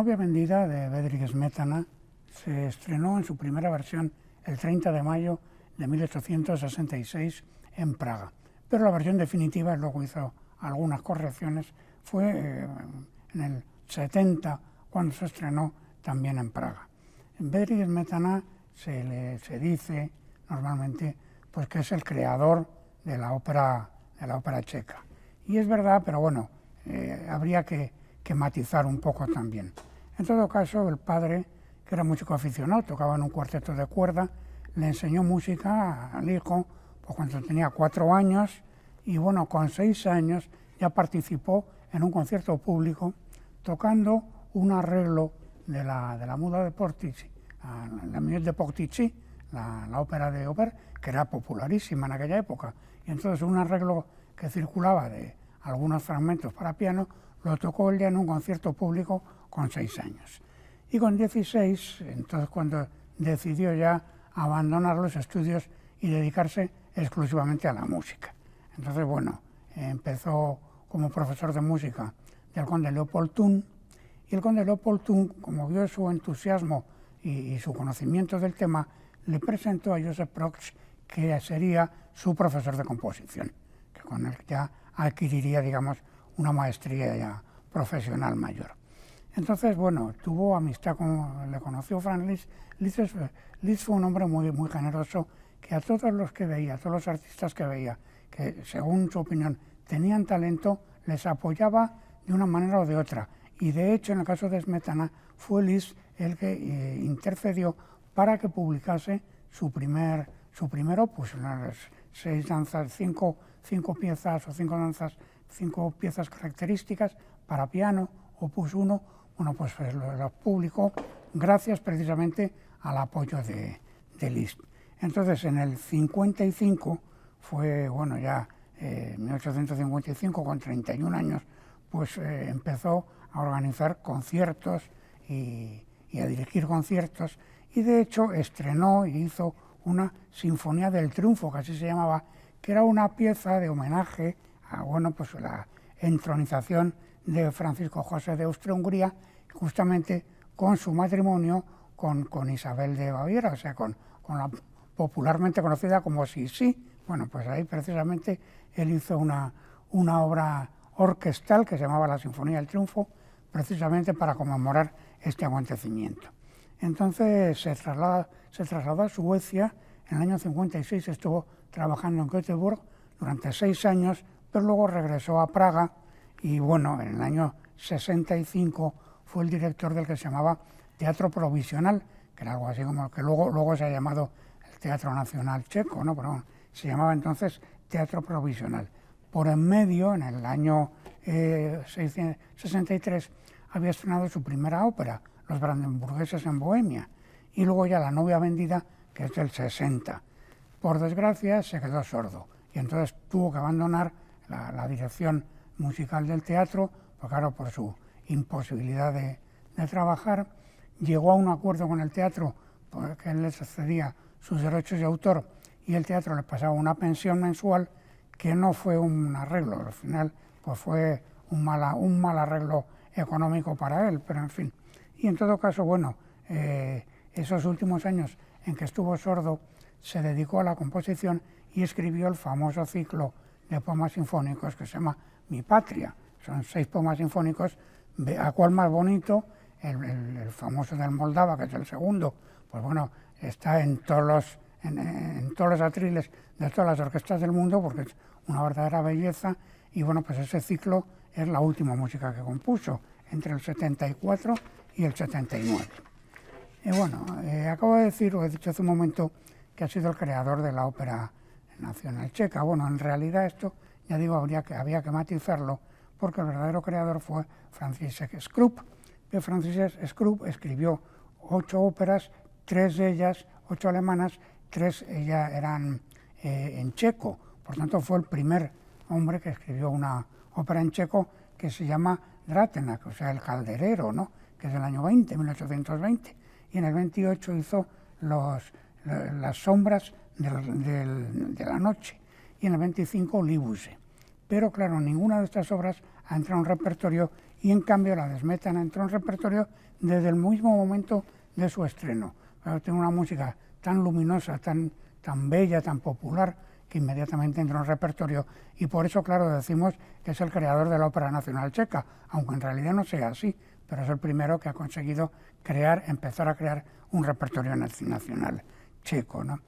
novia vendida de Bedřich Smetana se estrenó en su primera versión el 30 de mayo de 1866 en Praga, pero la versión definitiva, luego hizo algunas correcciones, fue en el 70 cuando se estrenó también en Praga. En Bedřich Smetana se dice normalmente pues que es el creador de la ópera checa. Y es verdad, pero bueno, habría que matizar un poco también. En todo caso, el padre, que era músico aficionado, tocaba en un cuarteto de cuerda, le enseñó música al hijo pues, cuando tenía 4 años, y bueno, con 6 años ya participó en un concierto público tocando un arreglo de la Muda de Portici, la Muette de Portici, la ópera de Auber, que era popularísima en aquella época. Y entonces un arreglo que circulaba de algunos fragmentos para piano lo tocó él ya en un concierto público con 6 años. Y con 16, entonces cuando decidió ya abandonar los estudios y dedicarse exclusivamente a la música. Entonces, bueno, empezó como profesor de música del conde Leopold Thun, y el conde Leopold Thun, como vio su entusiasmo y su conocimiento del tema, le presentó a Joseph Proksch, que sería su profesor de composición, que con él ya adquiriría, digamos, una maestría ya profesional mayor. Entonces, bueno, tuvo amistad le conoció Franz Liszt. Liszt fue un hombre muy generoso, que a todos los que veía, a todos los artistas que veía, que según su opinión tenían talento, les apoyaba de una manera o de otra. Y de hecho, en el caso de Smetana, fue Liszt el que intercedió para que publicase su primer opus, unas 6 danzas, 5 piezas o 5 danzas, 5 piezas características para piano, opus 1. Bueno, pues lo publicó gracias precisamente al apoyo de Liszt. Entonces, en el 55, fue, bueno, ya 1855, con 31 años, pues empezó a organizar conciertos y a dirigir conciertos, y de hecho estrenó y hizo una Sinfonía del Triunfo, que así se llamaba, que era una pieza de homenaje a, bueno, pues la entronización de Francisco José de Austria-Hungría, justamente con su matrimonio con Isabel de Baviera, o sea, con la popularmente conocida como Sisi. Bueno, pues ahí precisamente él hizo una obra orquestal que se llamaba la Sinfonía del Triunfo, precisamente para conmemorar este acontecimiento. Entonces se trasladó a Suecia. En el año 56 estuvo trabajando en Göteborg durante 6 años, pero luego regresó a Praga y bueno, en el año 65 fue el director del que se llamaba Teatro Provisional, que era algo así como que luego se ha llamado el Teatro Nacional Checo, ¿no? Pero bueno, se llamaba entonces Teatro Provisional. Por en medio, en el año 63, había estrenado su primera ópera, Los Brandenburgueses en Bohemia, y luego ya La novia vendida, que es del 60. Por desgracia, se quedó sordo, y entonces tuvo que abandonar la dirección musical del teatro, pues claro, por su imposibilidad de trabajar. Llegó a un acuerdo con el teatro porque él les cedía sus derechos de autor y el teatro le pasaba una pensión mensual, que no fue un arreglo, al final pues fue un mal arreglo económico para él, pero en fin. Y en todo caso, bueno, esos últimos años en que estuvo sordo, se dedicó a la composición y escribió el famoso ciclo de poemas sinfónicos que se llama Mi Patria. Son 6 poemas sinfónicos, a cuál más bonito, el famoso del Moldava, que es el segundo, pues bueno, está en todos los atriles de todas las orquestas del mundo, porque es una verdadera belleza, y bueno, pues ese ciclo es la última música que compuso, entre el 74 y el 79. Y bueno, acabo de decir, o he dicho hace un momento, que ha sido el creador de la ópera nacional checa. Bueno, en realidad esto, ya digo, había que matizarlo, porque el verdadero creador fue František Škrup, que František Škrup escribió 8 óperas, 3 de ellas, 8 alemanas, 3 ya eran en checo. Por tanto, fue el primer hombre que escribió una ópera en checo que se llama Dratenak, o sea, el calderero, ¿no? Que es del año 1820. Y en el 28 hizo las sombras de la noche. Y en el 25 Libuse. Pero claro, ninguna de estas obras ha entrado en un repertorio y en cambio la de Smetana entró en repertorio desde el mismo momento de su estreno. Tiene una música tan luminosa, tan bella, tan popular, que inmediatamente entró en repertorio, y por eso, claro, decimos que es el creador de la Ópera Nacional Checa, aunque en realidad no sea así, pero es el primero que ha conseguido empezar a crear un repertorio nacional checo, ¿no?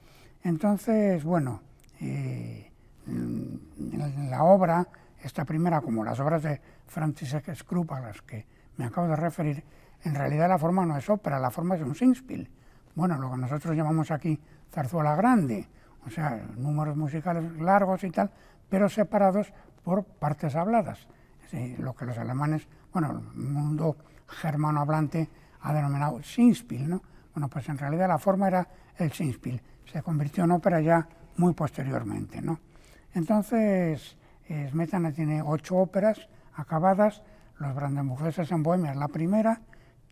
Entonces, bueno, la obra, esta primera, como las obras de František Škrup, a las que me acabo de referir, en realidad la forma no es ópera, la forma es un singspiel. Bueno, lo que nosotros llamamos aquí zarzuela grande, o sea, números musicales largos y tal, pero separados por partes habladas. Sí, lo que los alemanes, bueno, el mundo germano hablante ha denominado Singspiel, ¿no? Bueno, pues en realidad la forma era el Singspiel. Se convirtió en ópera ya muy posteriormente, ¿no? Entonces, Smetana tiene 8 óperas acabadas. Los Brandenburgueses en Bohemia es la primera,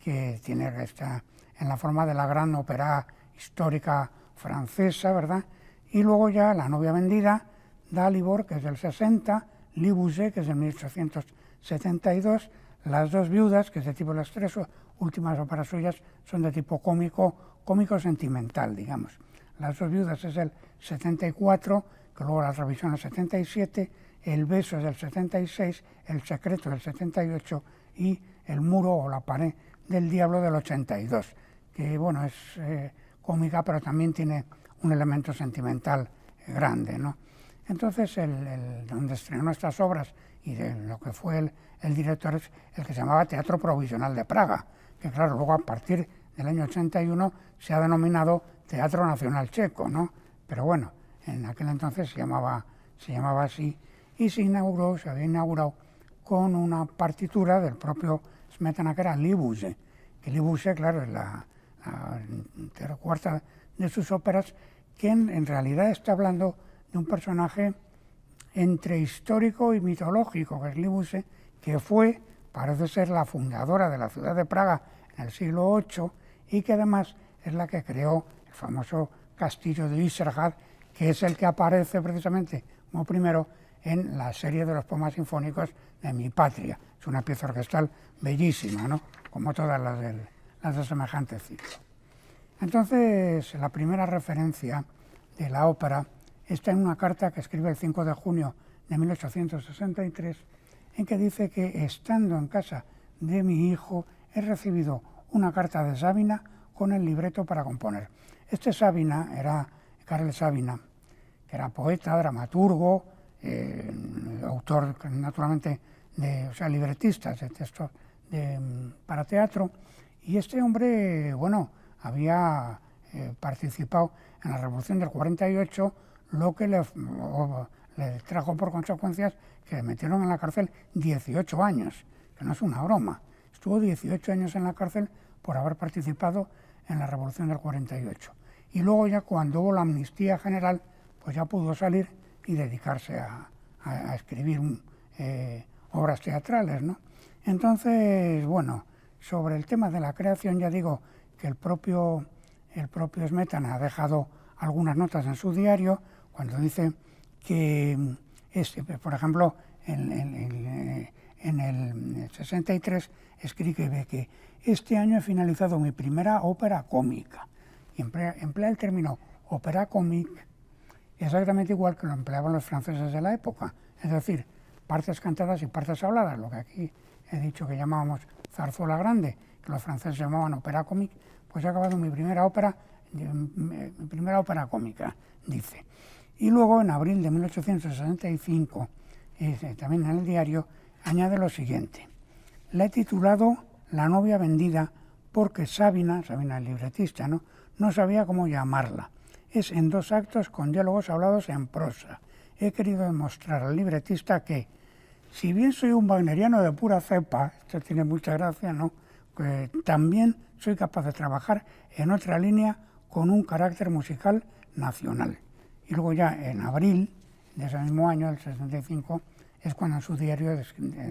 que está en la forma de la gran ópera histórica francesa, ¿verdad? Y luego ya La novia vendida, Dalibor, que es del 60, Libuze, que es del 1872, Las dos viudas, que es de tipo, las 3 últimas óperas suyas son de tipo cómico sentimental, digamos. Las dos viudas es del 74, que luego la revisión es el 77, El beso es del 76, El secreto del 78 y El muro o la pared del diablo del 82, que bueno, es cómica, pero también tiene un elemento sentimental grande, ¿no? Entonces, donde estrenó estas obras y de lo que fue el director es el que se llamaba Teatro Provisional de Praga, que claro, luego a partir del año 81 se ha denominado Teatro Nacional Checo, ¿no? Pero bueno, en aquel entonces se llamaba así, y se había inaugurado con una partitura del propio Smetana, que era Libuze, que Libuze, claro, es la cuarta de sus óperas, quien en realidad está hablando de un personaje entre histórico y mitológico, que es Libuze, que parece ser la fundadora de la ciudad de Praga en el siglo VIII y que además es la que creó el famoso castillo de Vyšehrad, que es el que aparece precisamente como primero en la serie de los poemas sinfónicos de Mi Patria. Es una pieza orquestal bellísima, ¿no? Como todas las de semejante ciclo. Entonces, la primera referencia de la ópera está en una carta que escribe el 5 de junio de 1863, en que dice que, estando en casa de mi hijo, he recibido una carta de Sabina con el libreto para componer. Este Sabina era Karel Sabina, que era poeta, dramaturgo, autor naturalmente libretistas de textos para teatro, y este hombre, bueno, había participado en la Revolución del 48, lo que le trajo por consecuencias que le metieron en la cárcel 18 años, que no es una broma. Estuvo 18 años en la cárcel por haber participado en la Revolución del 48. Y luego ya cuando hubo la amnistía general, pues ya pudo salir y dedicarse a escribir obras teatrales, ¿no? Entonces, bueno, sobre el tema de la creación ya digo que el propio Smetana ha dejado algunas notas en su diario cuando dice que, por ejemplo, en el 63 escribe que este año he finalizado mi primera ópera cómica. Y emplea el término ópera cómique exactamente igual que lo empleaban los franceses de la época, es decir, partes cantadas y partes habladas, lo que aquí he dicho que llamábamos zarzuela grande, que los franceses llamaban ópera cómique. Pues he acabado mi primera ópera cómica, dice. Y luego, en abril de 1865, también en el diario, añade lo siguiente: la he titulado La novia vendida porque Sabina el libretista, no sabía cómo llamarla. Es en 2 actos con diálogos hablados en prosa. He querido demostrar al libretista que, si bien soy un wagneriano de pura cepa, esto tiene mucha gracia, ¿no?, que también soy capaz de trabajar en otra línea con un carácter musical nacional. Y luego ya en abril de ese mismo año, el 65, es cuando en su diario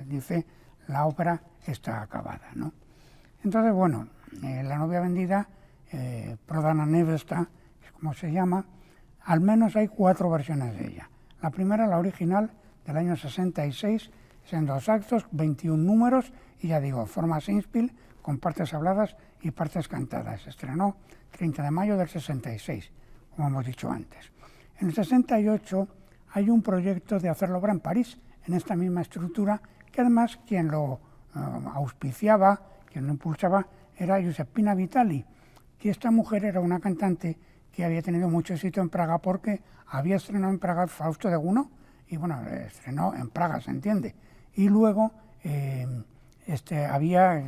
dice la ópera está acabada, ¿no? Entonces, bueno, La novia vendida, Prodana Nevesta, es como se llama, al menos hay 4 versiones de ella. La primera, la original, del año 66, Es en 2 actos, 21 números, y ya digo, forma Singspiel, con partes habladas y partes cantadas. Se estrenó 30 de mayo del 66, como hemos dicho antes. En el 68 hay un proyecto de hacer la obra en París, en esta misma estructura, que además quien lo auspiciaba, quien lo impulsaba, era Giuseppina Vitali, que esta mujer era una cantante que había tenido mucho éxito en Praga porque había estrenado en Praga Fausto de Gounod, y bueno, estrenó en Praga, se entiende. Y luego había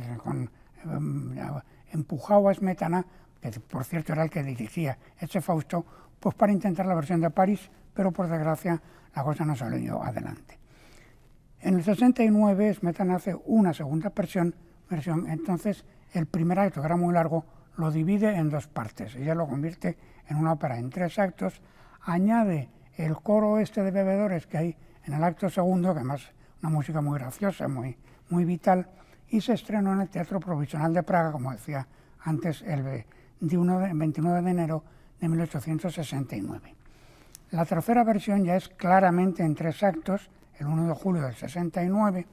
empujado a Smetana, que por cierto era el que dirigía ese Fausto, pues para intentar la versión de París, pero por desgracia la cosa no salió adelante. En el 69 Smetana hace una segunda versión, entonces el primer acto, que era muy largo, lo divide en 2 partes. Ella lo convierte en una ópera en 3 actos, añade el coro de bebedores que hay en el acto segundo, que además una música muy graciosa, muy vital, y se estrenó en el Teatro Provisional de Praga, como decía antes, el 29 de enero de 1869. La tercera versión ya es claramente en 3 actos, el 1 de julio del 69,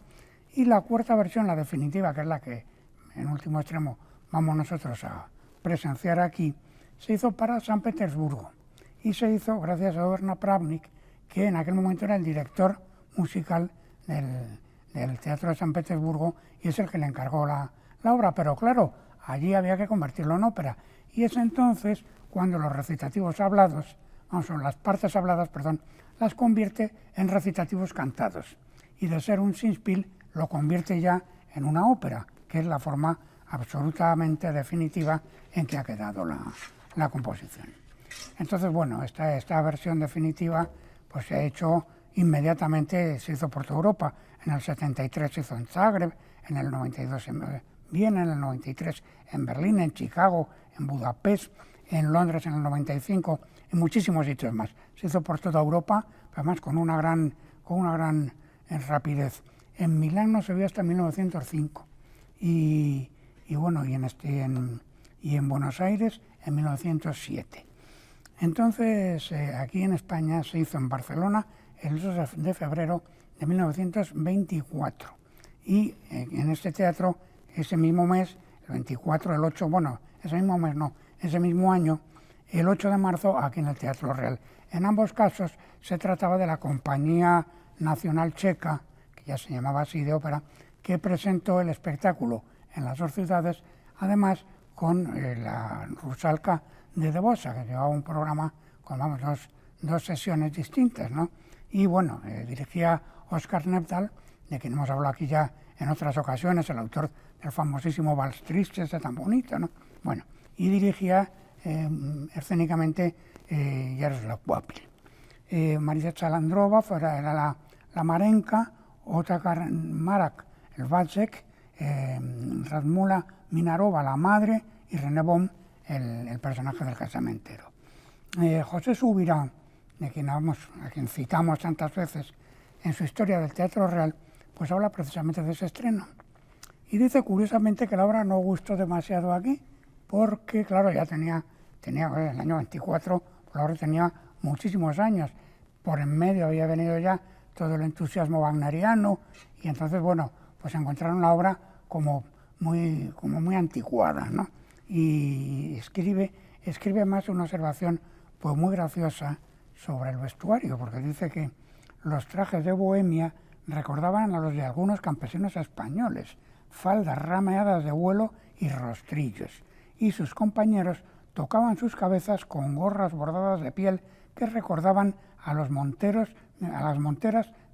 y la cuarta versión, la definitiva, que es la que en último extremo vamos nosotros a presenciar aquí, se hizo para San Petersburgo y se hizo gracias a Werner Pravnik, que en aquel momento era el director musical del Teatro de San Petersburgo y es el que le encargó la obra, pero claro, allí había que convertirlo en ópera y es entonces cuando los recitativos hablados, las partes habladas, las convierte en recitativos cantados y de ser un Singspiel lo convierte ya en una ópera, que es la forma absolutamente definitiva en que ha quedado la composición. Entonces, bueno, esta versión definitiva pues se ha hecho inmediatamente, se hizo por toda Europa. En el 73 se hizo en Zagreb, en el 92 en Viena, en el 93 en Berlín, en Chicago, en Budapest, en Londres en el 95, en muchísimos sitios más. Se hizo por toda Europa, además con una gran rapidez. En Milán no se vio hasta 1905 y en Buenos Aires en 1907. Entonces, aquí en España se hizo en Barcelona el 2 de febrero de 1924 y en este teatro ese mismo mes, el 24, el 8, ese mismo mes no, ese mismo año, el 8 de marzo aquí en el Teatro Real. En ambos casos se trataba de la Compañía Nacional Checa, que ya se llamaba así de ópera, que presentó el espectáculo en las 2 ciudades, además con la Rusalka de Dvořák, que llevaba un programa con 2 sesiones distintas, ¿no? Y bueno, dirigía Oskar Nepdal, de quien hemos hablado aquí ya en otras ocasiones, el autor del famosísimo Vals Triste, ese tan bonito, ¿no? Bueno, y dirigía escénicamente Yaroslav Boabdil. Marisa Chalandrova era la Marenka, Otakar Marak, el Vacek, Radmula Minarova, la madre, y René Bon, el personaje del casamentero. José Subirá, a quien citamos tantas veces en su historia del Teatro Real, pues habla precisamente de ese estreno. Y dice curiosamente que la obra no gustó demasiado aquí, porque claro, ya tenía el año 24, la obra tenía muchísimos años. Por en medio había venido ya todo el entusiasmo wagneriano, y entonces, pues encontraron la obra como muy anticuada, ¿no? Y escribe más una observación pues muy graciosa sobre el vestuario, porque dice que los trajes de Bohemia recordaban a los de algunos campesinos españoles, faldas rameadas de vuelo y rostrillos, y sus compañeros tocaban sus cabezas con gorras bordadas de piel que recordaban a las monteras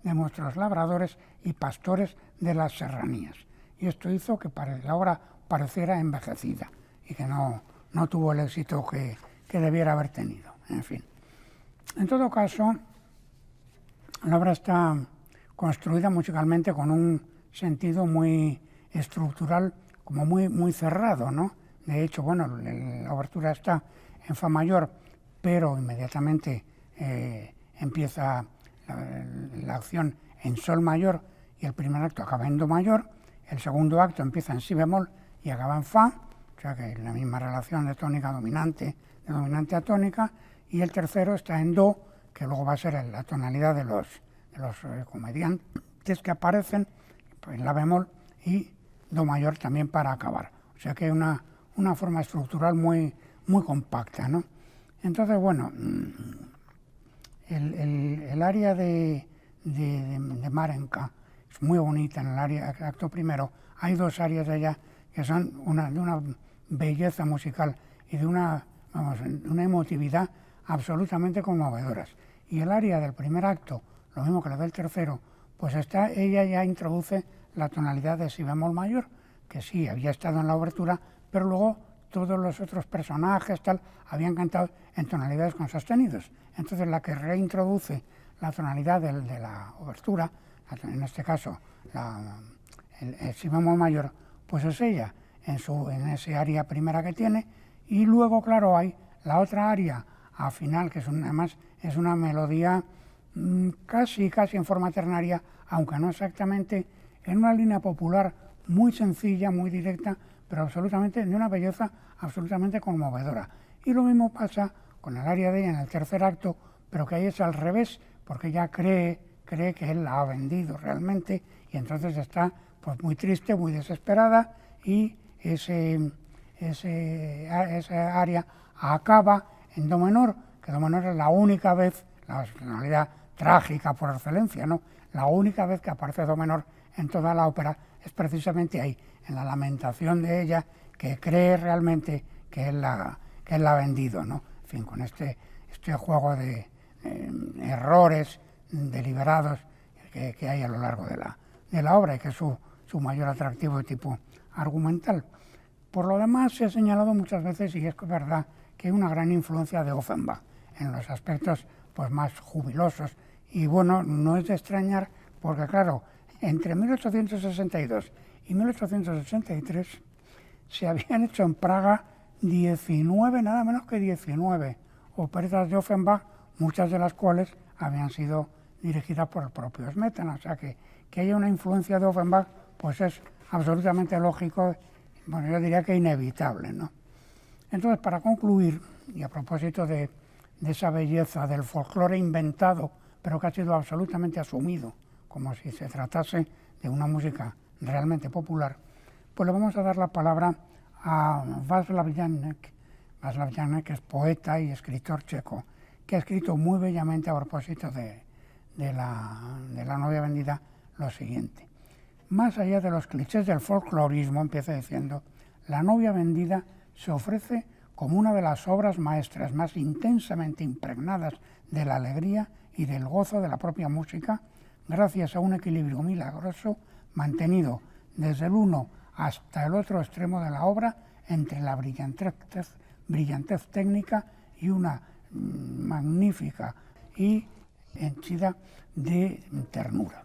de nuestros labradores y pastores de las serranías. Y esto hizo que la obra pareciera envejecida y que no tuvo el éxito que debiera haber tenido. En fin. En todo caso, la obra está construida musicalmente con un sentido muy estructural, como muy cerrado, ¿no? De hecho, la obertura está en fa mayor, pero inmediatamente empieza la acción en sol mayor y el primer acto acaba en do mayor, el segundo acto empieza en si bemol y acaba en fa, o sea que la misma relación de tónica dominante, de dominante a tónica, y el tercero está en do, que luego va a ser la tonalidad de los que aparecen, pues la bemol y do mayor también para acabar. O sea que hay una forma estructural muy compacta, ¿no? Entonces, bueno, el área de Marenka es muy bonita en el área acto primero. Hay dos áreas de ella que son de una belleza musical y de una emotividad absolutamente conmovedoras. Y el área del primer acto, lo mismo que la del tercero, pues ella ya introduce la tonalidad de si bemol mayor, que sí había estado en la obertura, pero luego todos los otros personajes habían cantado en tonalidades con sostenidos. Entonces la que reintroduce la tonalidad de la obertura, en este caso el si bemol mayor, pues es ella en ese área primera que tiene, y luego claro hay la otra área al final, que además es una melodía casi en forma ternaria, aunque no exactamente, en una línea popular muy sencilla, muy directa, pero absolutamente de una belleza absolutamente conmovedora. Y lo mismo pasa con el área de ella en el tercer acto, pero que ahí es al revés, porque ella cree que él la ha vendido realmente, y entonces está pues muy triste, muy desesperada, y esa área acaba en do menor, que do menor es la única vez, la tonalidad trágica por excelencia, ¿no? La única vez que aparece do menor en toda la ópera es precisamente ahí, en la lamentación de ella, que cree realmente que él la ha vendido, ¿no? En fin, con este juego de errores deliberados que hay a lo largo de la obra y que es su mayor atractivo de tipo argumental. Por lo demás, se ha señalado muchas veces, y es verdad, que hay una gran influencia de Offenbach en los aspectos pues, más jubilosos. Y bueno, no es de extrañar, porque claro, entre 1862 y 1883 se habían hecho en Praga 19, nada menos que 19 operetas de Offenbach, muchas de las cuales habían sido dirigidas por el propio Smetana. O sea que haya una influencia de Offenbach, pues es absolutamente lógico, bueno, yo diría que inevitable, ¿no? Entonces, para concluir, y a propósito de esa belleza del folclore inventado, pero que ha sido absolutamente asumido, como si se tratase de una música realmente popular, pues le vamos a dar la palabra a Václav Jánek. Václav Jánek es poeta y escritor checo, que ha escrito muy bellamente a propósito de la novia vendida lo siguiente. Más allá de los clichés del folclorismo, empieza diciendo, La novia vendida se ofrece como una de las obras maestras más intensamente impregnadas de la alegría y del gozo de la propia música, gracias a un equilibrio milagroso mantenido desde el uno hasta el otro extremo de la obra entre la brillantez técnica y una magnífica y henchida de ternura.